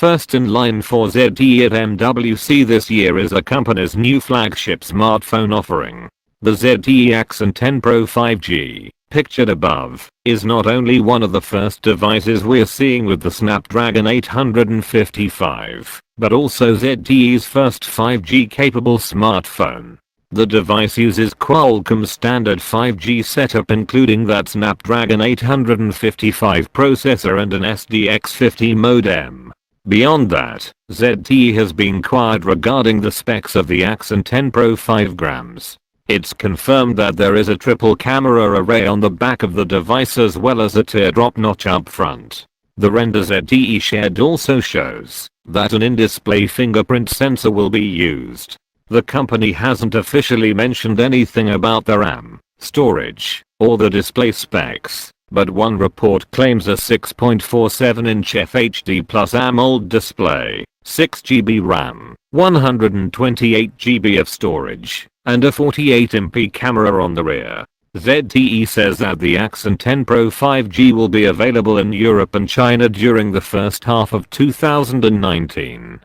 First in line for ZTE at MWC this year is the company's new flagship smartphone offering. The ZTE Axon 10 Pro 5G, pictured above, is not only one of the first devices we're seeing with the Snapdragon 855, but also ZTE's first 5G capable smartphone. The device uses Qualcomm's standard 5G setup, including that Snapdragon 855 processor and an SDX50 modem. Beyond that, ZTE has been quiet regarding the specs of the Axon 10 Pro 5G. It's confirmed that there is a triple camera array on the back of the device as well as a teardrop notch up front. The render ZTE shared also shows that an in-display fingerprint sensor will be used. The company hasn't officially mentioned anything about the RAM, storage, or the display specs, but one report claims a 6.47-inch FHD Plus AMOLED display, 6GB RAM, 128GB of storage, and a 48MP camera on the rear. ZTE says that the Axon 10 Pro 5G will be available in Europe and China during the first half of 2019.